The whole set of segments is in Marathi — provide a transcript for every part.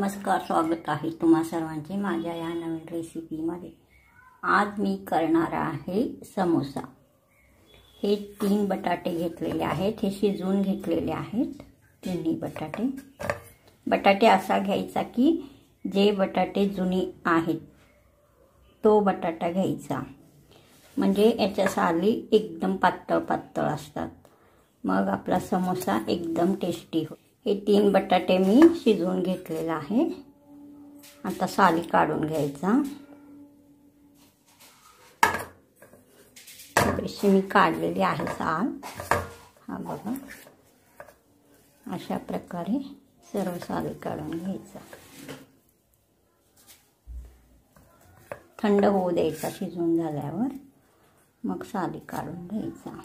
नमस्कार, स्वागत आहे तुम्हा सर्वांचे माझ्या या नवीन रेसिपीमध्ये। आज मी करणार आहे समोसा। हे 3 बटाटे घेतलेले आहेत, हे शिजवून घेतलेले आहेत तिन्ही बटाटे। बटाटे असा घ्यायचा की जे बटाटे जुने आहेत तो बटाटा घ्यायचा, म्हणजे याच्या साली एकदम पातळ पातळ असतात, मग आपला समोसा एकदम टेस्टी होतो। हे 3 बटाटे मी शिजवून घेतलेले आहे। आता साली काढून घ्यायचा। थोडीशी मी काढलेली आहे साल। हा बघा, अशा प्रकारे सर्व साली काढून घ्यायचा। थंड होऊ द्यायचा शिजवून झाल्यावर, मग साली काढून घ्यायचा।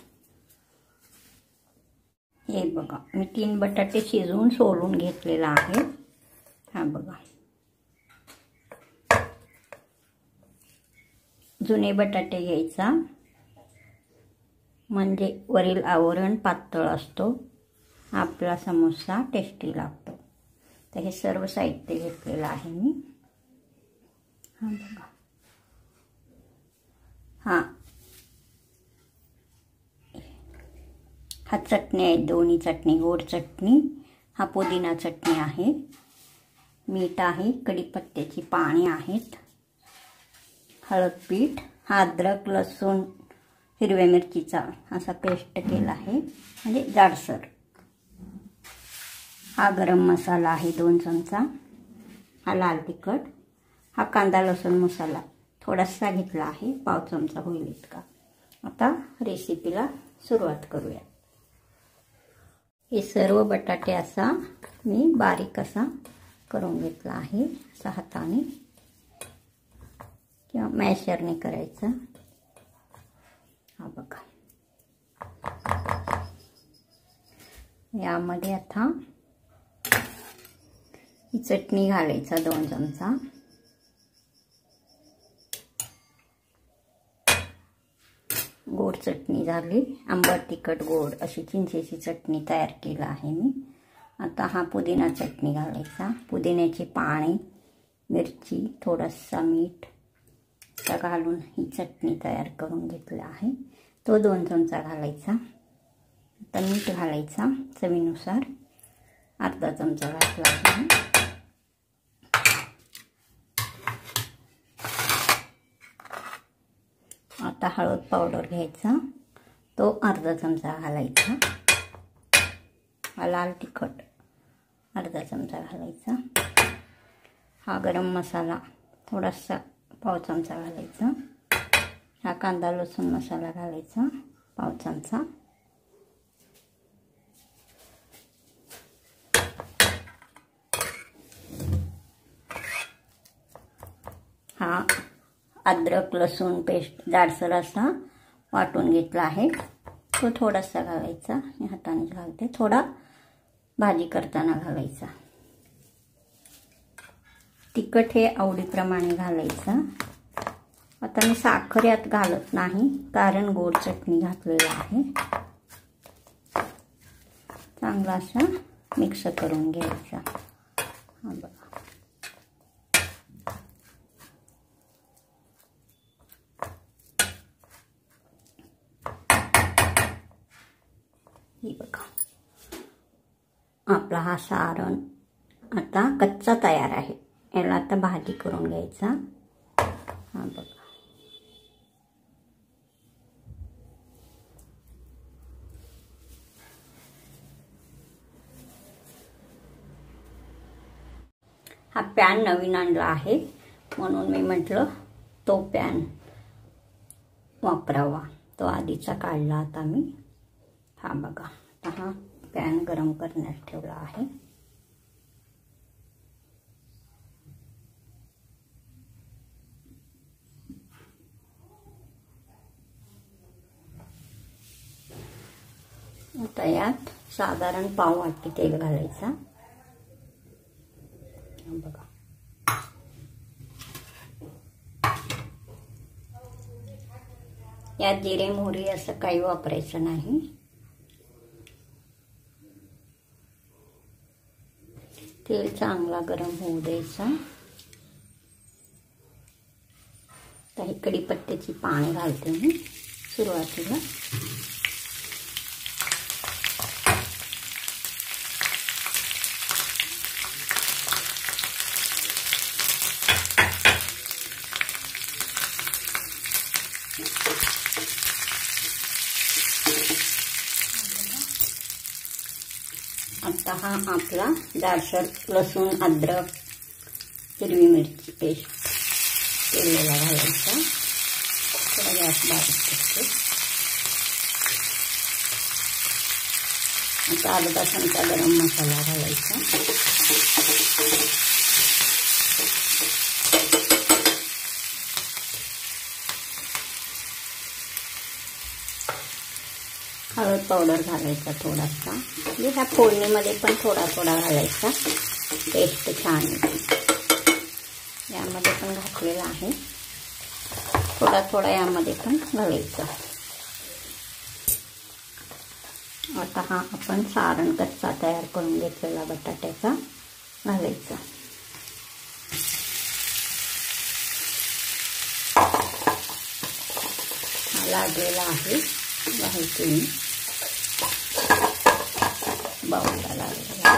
हे बघा, मी 3 बटाटे शिजवून सोलून घेतलेला आहे। हा बघा, जुने बटाटे घ्यायचा, म्हणजे वरील आवरण पातळ असतो, आपला समोसा टेस्टी लागतो। तर हे सर्व साहित्य घेतलेलं आहे मी। हा बघा, हा चटणी आहे, दोन्ही चटणी, गोड चटणी, हा पुदिना चटणी आहे, मीठ आहे, कढीपत्त्याची पाने आहेत, हळद पीठ, हा अद्रक लसूण हिरव्या मिरचीचा असा पेस्ट केला आहे, म्हणजे जाडसर। हा गरम मसाला आहे 2 चमचा, हा लाल तिखट, हा कांदा लसूण मसाला थोडासा घेतला आहे, पाव चमचा होईल इतका। आता रेसिपीला सुरुवात करूया। हे सर्व बटाटे असा मी बारीक असा करून घेतला आहे, असा हाताने किंवा मॅशरने करायचा। हा बघा, यामध्ये आता ही चटणी घालायचा 2 चमचा, गोड चटणी झाली, आंबट तिखट गोड अशी चिंचेची चटणी तयार केली आहे मी। आता हा पुदिना चटणी घालायचा, पुदिन्याची पाने, मिरची, थोडासा मीठ असा घालून ही चटणी तयार करून घेतली आहे, तो 2 चमचा घालायचा। आता मीठ घालायचा चवीनुसार, अर्धा चमचा घातला आहे। आता हळद पावडर घ्यायचा, तो अर्धा चमचा घालायचा। हा लाल तिखट अर्धा चमचा घालायचा। हा गरम मसाला थोडासा पाव चमचा घालायचा। हा कांदा लसूण मसाला घालायचा पाव चमचा। हा अद्रक लसूण पेस्ट जाडसर असा वाटून घेतला आहे, तो थोडासा घालायचा, मी हाताने घालते, थोडा भाजी करताना घालायचा। तिखट हे आवडीप्रमाणे घालायचं। आता मी साखर यात घालत नाही, कारण गोड चटणी घातलेली आहे। चांगला असा मिक्स करून घ्यायचा। हा बघा, हे बघा, आपला हा सारण आता कच्चा तयार आहे। याला आता भाजी करून घ्यायचा। हा बघा, हा पॅन नवीन आणला आहे, म्हणून मी म्हटलं तो पॅन वापरावा, तो आधीचा काढला आता मी। हा बघा, आता हा पॅन गरम करण्यास ठेवला आहे। आता यात साधारण पाव वाटी तेल घालायचा। बघा, यात जिरे मोहरी असं काही वापरायचं नाही। तेल चांगला गरम होऊ द्यायचा. तर कढीपत्त्याची पाने घालते मी सुरुवातीला. आता हा आपला जाडसर लसूण, अद्रक, हिरवी मिरची पेस्ट केलेला घालायचा. थोडा गॅस बारीक करते. आता अर्धा चमचा गरम मसाला घालायचा. हळद पावडर घालायचा थोडासा. म्हणजे ह्या फोडणीमध्ये पण थोडा थोडा घालायचा, टेस्ट छान येते. यामध्ये पण घातलेला आहे, थोडा थोडा यामध्ये पण घालायचा. आता हा आपण सारण कच्चा तयार करून घेतलेला बटाट्याचा घालायचा. हा लागलेला आहे, घालते मी. बाऊलला लागलेला.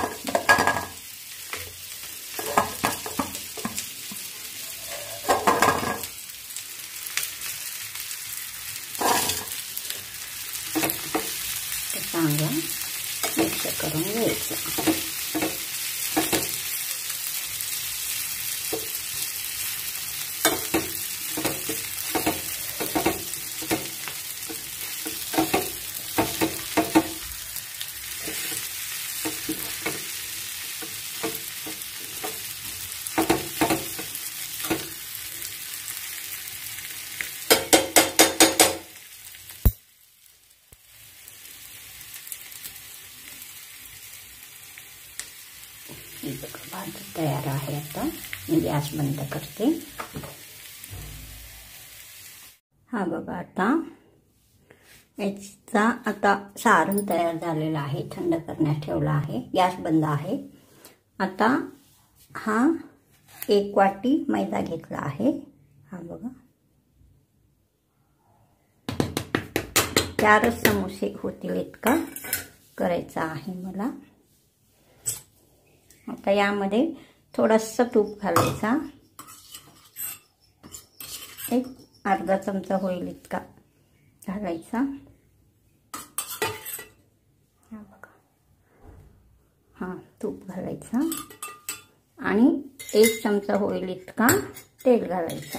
चांगला मिक्स करून घ्यायचं. भाजी तयार आहे. आता मी गॅस बंद करते. हा बघा, आता सारण तयार झालेलं आहे. थंड करण्यास ठेवला आहे. गॅस बंद आहे. आता हा 1 वाटी मैदा घेतला आहे. हा बघा, 4 समोसे होतील इतका करायचा आहे मला. आता यामध्ये थोडासा तूप घालायचा. एक अर्धा चमचा होईल इतका घालायचा. हा बघा, हा तूप घालायचा आणि 1 चमचा होईल इतका तेल घालायचा.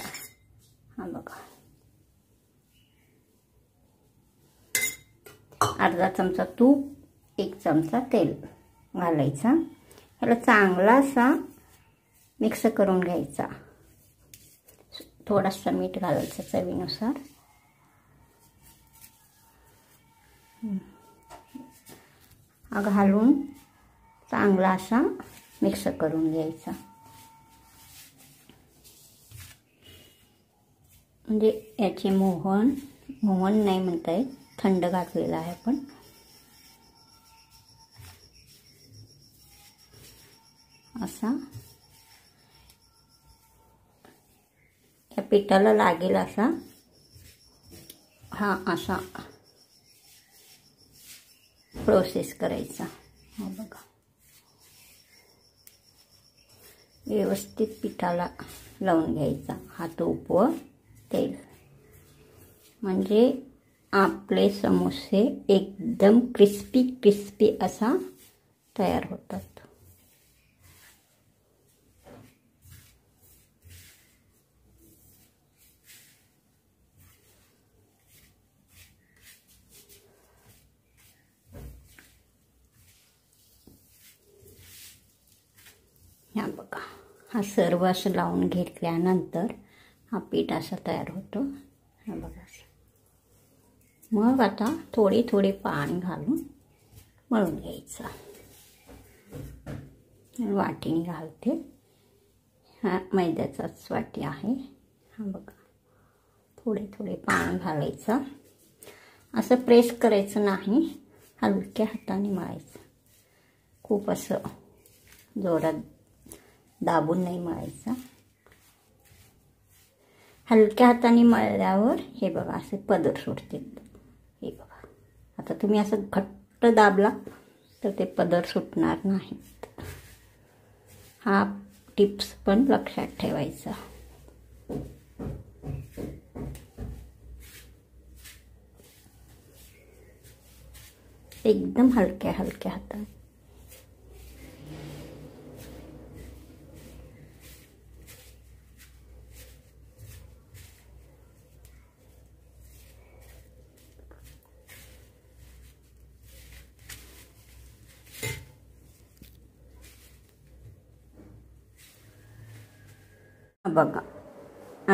हा बघा, अर्धा चमचा तूप, 1 चमचा तेल घालायचा. ह्याला चांगला असा मिक्स करून घ्यायचा. थोडासा मीठ घालायचं चवीनुसार. हा घालून चांगला असा मिक्स करून घ्यायचा. म्हणजे याचे मोहन नाही म्हणता येत, थंड घातलेला आहे पण. असा या पिठाला लागेल असा हा असा प्रोसेस करायचा. हा बघा, व्यवस्थित पिठाला लावून घ्यायचा हा तूप व तेल. म्हणजे आपले समोसे एकदम क्रिस्पी असा तयार होतात. ह्या बघा, हा सर्व असं लावून घेतल्यानंतर हा पीठ असा तयार होतो. हा बघा, मग आता थोडे पाणी घालून मळून घ्यायचं. वाटीने घालते. हा मैद्याचाच वाटी आहे. हा बघा, थोडे पाणी घालायचं. असं प्रेस करायचं नाही, हलक्या हाताने मळायचं. खूप असं जोरात दाबून नाही मळायचा. हलक्या हाताने मळल्यावर हे बघा असे पदर सुटते. हे बघा, आता तुम्ही असं घट्ट दाबला तर ते पदर सुटणार नाहीत. हा टिप्स पण लक्षात ठेवायचा. एकदम हलक्या हलक्या हातात. बघा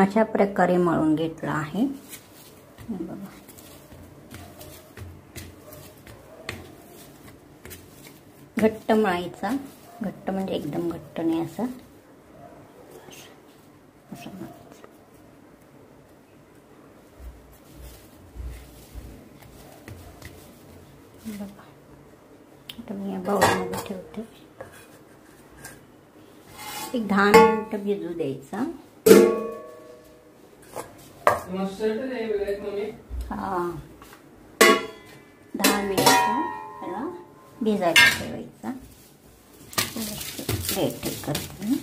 अशा प्रकारे मळून घेतला आहे. बघा घट्ट मळायचा. घट्ट म्हणजे एकदम घट्ट नाही, असं मळायचं. बघा आता मी या बाउलमध्ये ठेवते. एक 10 मिनिटं भिजू द्यायचा. हा 10 मिनिटं त्याला भिजायला ठेवायचा. प्लेट हे करते मी.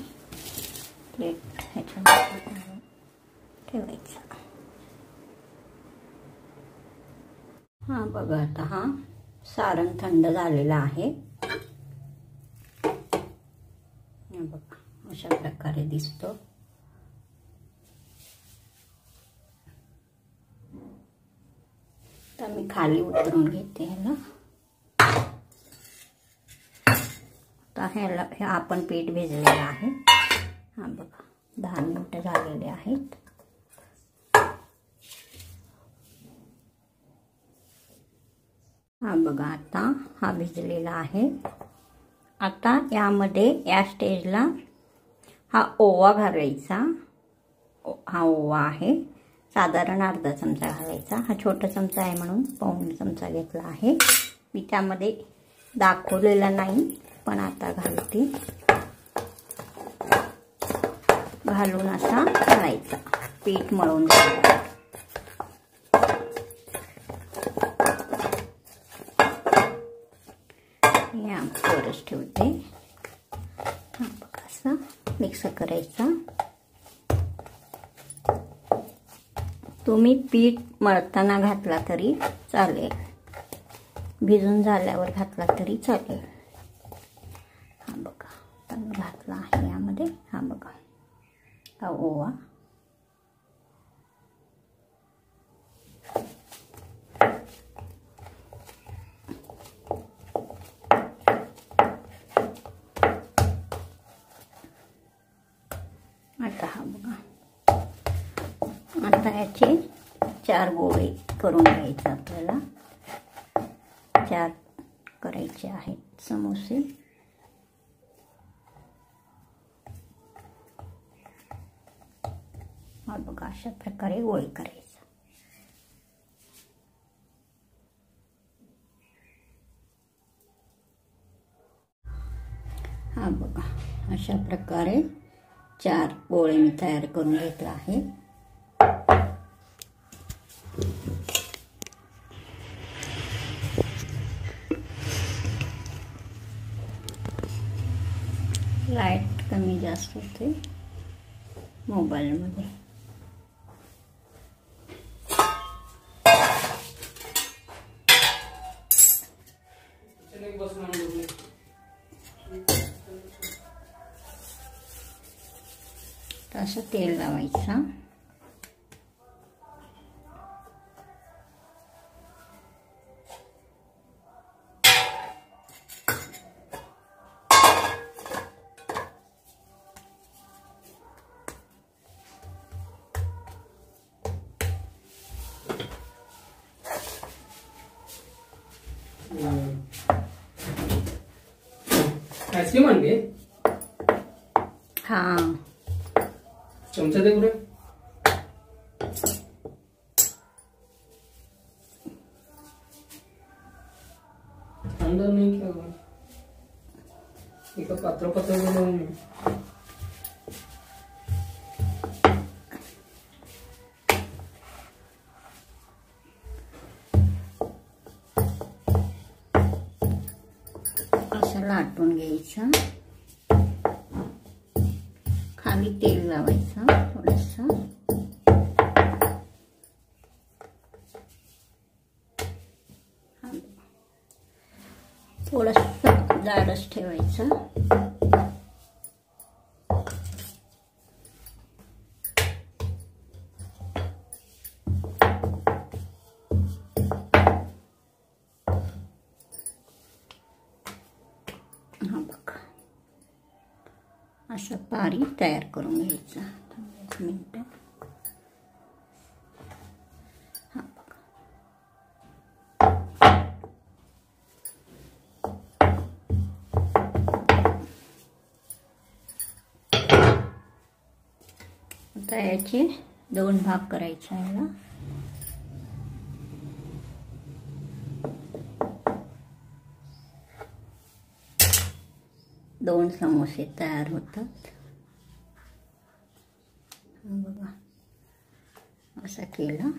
प्लेट ह्याच्यामध्ये ठेवायचा. हा बघा आता हा सारण थंड झालेला आहे. बघा अशा प्रकारे दिसतो. तर मी खाली उतरून घेते ह्याला. आता ह्याला हे आपण पीठ भिजलेलं आहे. हा बघा 10 मिनिटं झालेले आहेत. हा बघा आता हा भिजलेला आहे. आता यामध्ये या स्टेजला हा ओवा घालायचा. हा ओवा आहे, साधारण अर्धा चमचा घालायचा. हा छोटा चमचा आहे म्हणून पाऊण चमचा घेतला आहे. मी त्यामध्ये दाखवलेला नाही पण आता घालते. घालून असा मळायचा. पीठ मळून घ्यायचं. या वरच ठेवते. हा बघा असं मिक्स करायचा. तुम्ही पीठ मळताना घातला तरी चालेल, भिजून झाल्यावर घातला तरी चालेल. हा बघा आता मी घातला आहे यामध्ये. हा बघा हा ओवा. आता हा बघा, आता याचे 4 गोळे करून घ्यायचे. आपल्याला 4 करायचे आहेत समोसे. हा बघा अशा प्रकारे गोळे करायचे. हा बघा अशा प्रकारे 4 गोळे मी तयार करून घेतला आहे. लाईट कमी जास्त होते मोबाईलमध्ये. असं तेल लावायचा. आईस्क्रीम आणली? हा चमचा दे बरं. अंदर नहीं क्या हुआ? एका पात्र बनवून असं लाटून घ्यायचं. खाली तेल लावायचं थोडंसं. थोडंसं जाडच ठेवायचं. हा बघा, असं पारी तयार करून घ्यायचं. 1 मिनिट. हा बघा, आता याचे 2 भाग करायचे याला. दोन समोसे तयार होतात. बघा, असं केलं.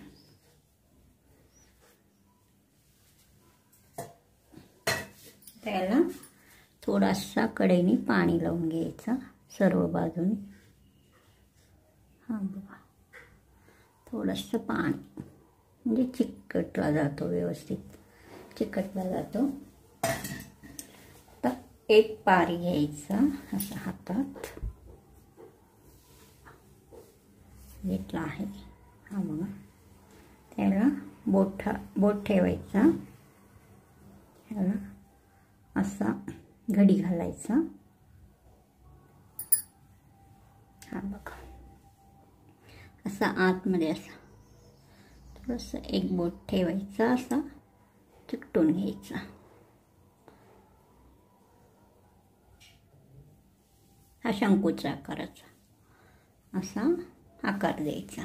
त्याला थोडासा कढईने पाणी लावून घ्यायचं सर्व बाजूने. हा बघा, थोडंसं पाणी म्हणजे चिकटला जातो, व्यवस्थित चिकटला जातो. तर एक पारी घ्यायचा असं हातात घेतला आहे. हा बघा, त्याला बोट ठेवायचा. ह्याला असा घडी घालायचा. हा बघा, असा आतमध्ये असा थोडंसं एक बोट ठेवायचा, असा चिकटून घ्यायचा. हा शंकूचा आकाराचा असा आकार द्यायचा.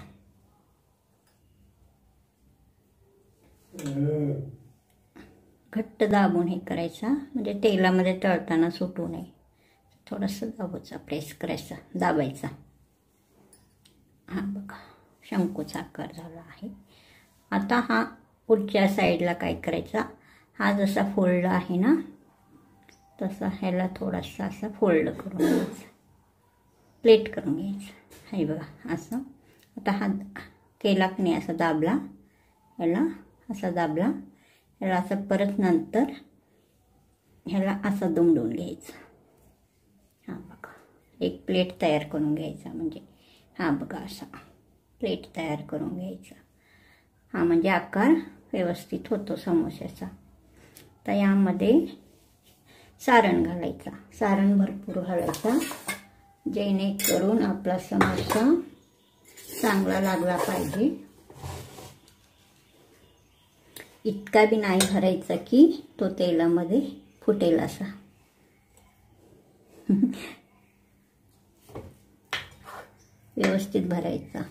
घट्ट दाबून हे करायचा, म्हणजे तेलामध्ये तळताना सुटू नये. थोडंसं दाबायचा, प्रेस करायचा, दाबायचा. हा बघा, शंकूचा आकार झाला आहे. आता हा पुढच्या साईडला काय करायचा, हा जसा फोल्ड आहे ना तसा ह्याला थोडासा असा फोल्ड करून घ्यायचा, प्लेट करून घ्यायचा. हे बघा असं. आता हा केला की नाही, असा दाबला, ह्याला असा दाबला, ह्याला असं परत नंतर ह्याला असं दुमडून घ्यायचं. हा बघा, एक प्लेट तयार करून घ्यायचा. म्हणजे हा बघा, असा प्लेट तयार करून घ्यायचा. हा म्हणजे आकार व्यवस्थित होतो समोस्याचा. तर यामध्ये सारण घालायचा, सारण भरपूर घालायचा, जेणेकरून आपला समोसा चांगला लागला पाहिजे. इतका बी नाही भरायचा की तो तेलामध्ये फुटेल असा. व्यवस्थित भरायचा.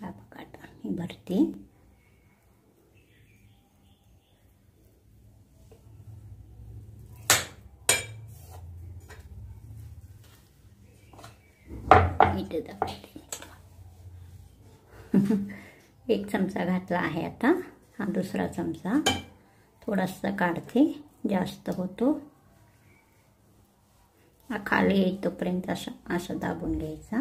हा बघा, आता मी भरते. इथे दाखवते. एक चमचा घातला आहे. आता हा दुसरा चमचा थोडासा काढते, जास्त होतो. हा खाली येतोपर्यंत असं दाबून घ्यायचा.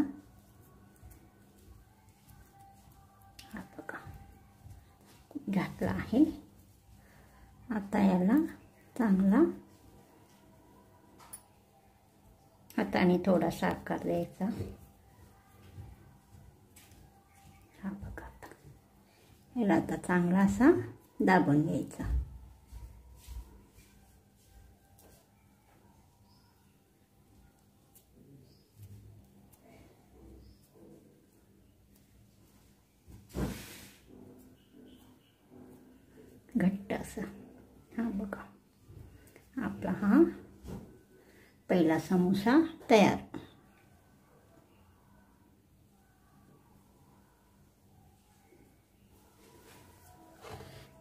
हा बघा, घातला आहे. आता याला चांगला हाताने थोडासा आकार द्यायचा. हा बघा, आता याला आता चांगला असा दाबून घ्यायचा. घट्ट असं. हा बघा, आपला हा पहिला समोसा तयार.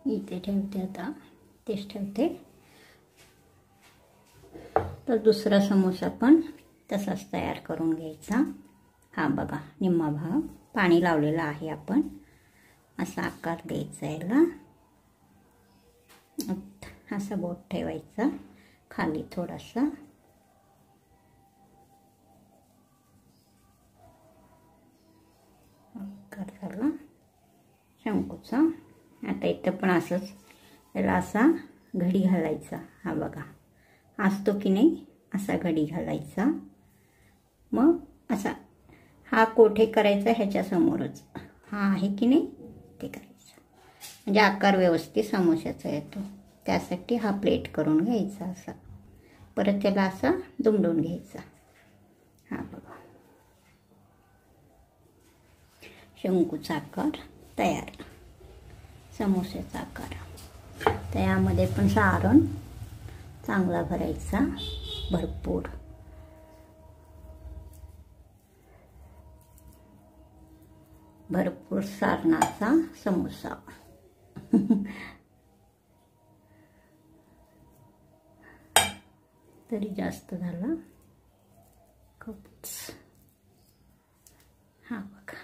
इथे ठेवते, आता तेच ठेवते. तर दुसरा समोसा पण तसाच तयार करून घ्यायचा. हा बघा, निम्मा भाग पाणी लावलेला आहे आपण. असा आकार द्यायचा याला. असा बोट ठेवायचा खाली थोडासा. आकार झाला शंकूचा. आता इथं पण असंच याला असा घडी घालायचा. हा बघा, असतो की नाही असा घडी घालायचा. मग असा हा कोठे करायचा ह्याच्या समोरच हा आहे की नाही ते करायचं, म्हणजे आकार व्यवस्थित समोशाचा येतो. त्यासाठी हा प्लेट करून घ्यायचा असा. परत त्याला असा दुमडून घ्यायचा. हा बघा, शंकूचा आकार तयार, समोस्याचा आकार. तर यामध्ये पण सारण चांगला भरायचा, भरपूर. भरपूर सारणाचा समोसा. तरी जास्त झाला खूपच. हा बघा,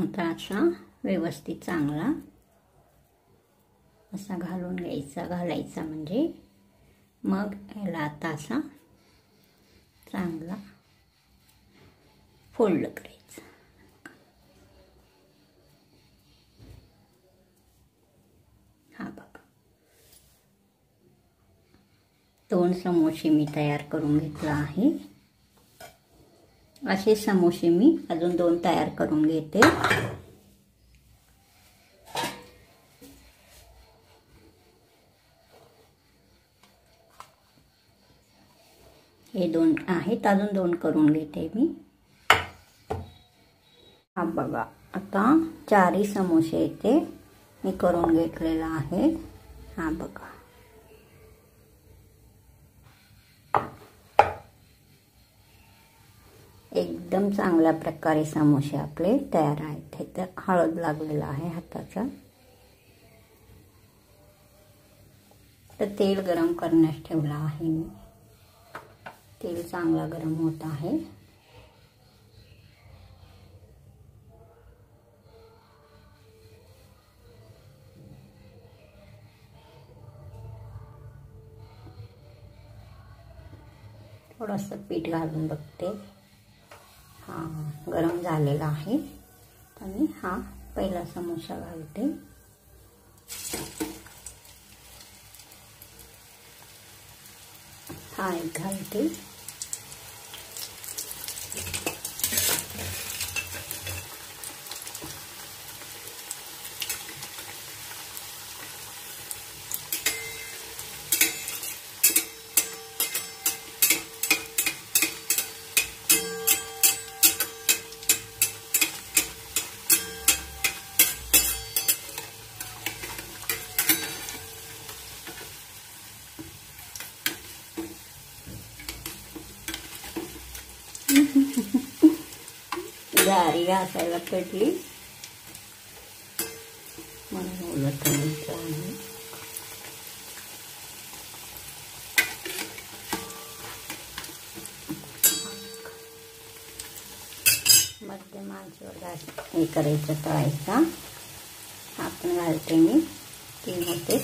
आता असा व्यवस्थित चांगला असा घालून घालायचा म्हणजे मग याला आता असा चांगला फोल्ड करायचा. हा बघा, 2 समोसे मी तयार करून घेतला आहे. असे समोसे मी अजून 2 तयार करून घेते. हे 2 आहेत, अजून 2 करून घेते मी. हा बघा, आता 4 समोसे इथे मी करून घेतलेला आहे. हा बघा, एकदम चांगल्या प्रकारे समोसे आपले तयार आहेत. हे तर हळद लागलेला आहे हाताचा. तर तेल गरम करण्यास ठेवला आहे मी. तेल चांगला गरम होत आहे. थोडंसं पीठ घालून बघते. हा गरम झालेला आहे. तर मी हा पहिला समोसा घालते. हा एक घालते. जारी घासायला पडली म्हणून उलट आहे. मध्यम आचेवर हे करायचं, तळायचा. आपण घालते मी 3 होते.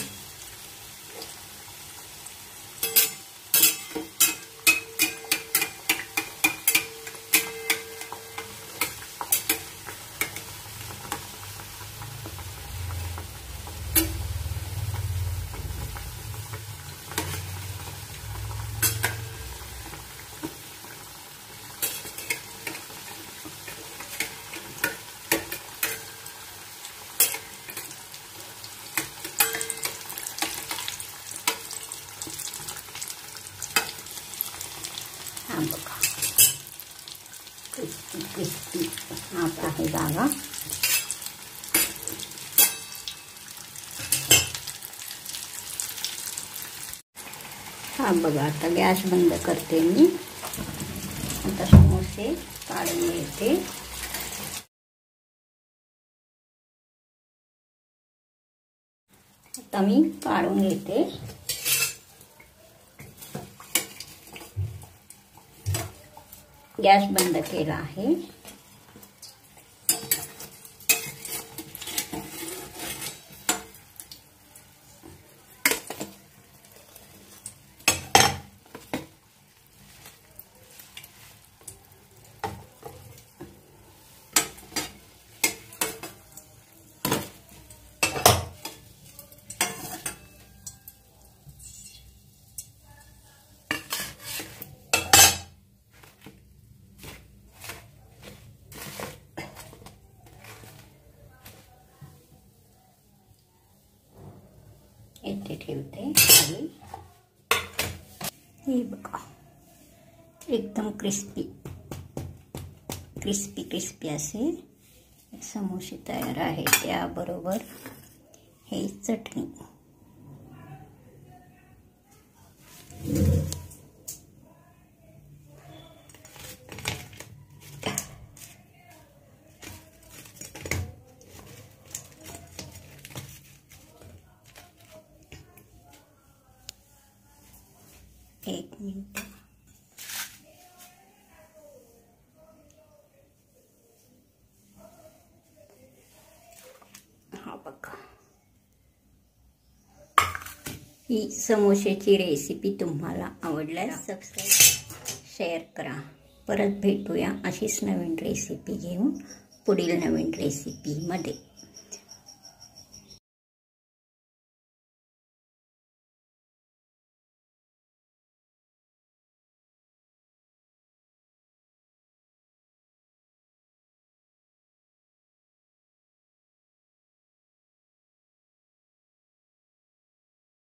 हा बघा, क्रिस्पी क्रिस्पी आता आहे जागा. हा बघा, आता गॅस बंद करते मी. आता समोसे काढून घेते. आता मी काढून घेते. गॅस बंद केला आहे. इथे ठेवते खाली. हे बघा एकदम क्रिस्पी क्रिस्पी क्रिस्पी असे समोसे तयार आहे. त्याबरोबर हे चटणी. एक मिनिट. हा बघा, ही समोसेची रेसिपी तुम्हाला आवडल्यास सबस्क्राईब शेअर करा. परत भेटूया अशीच नवीन रेसिपी घेऊन पुढील नवीन रेसिपीमध्ये.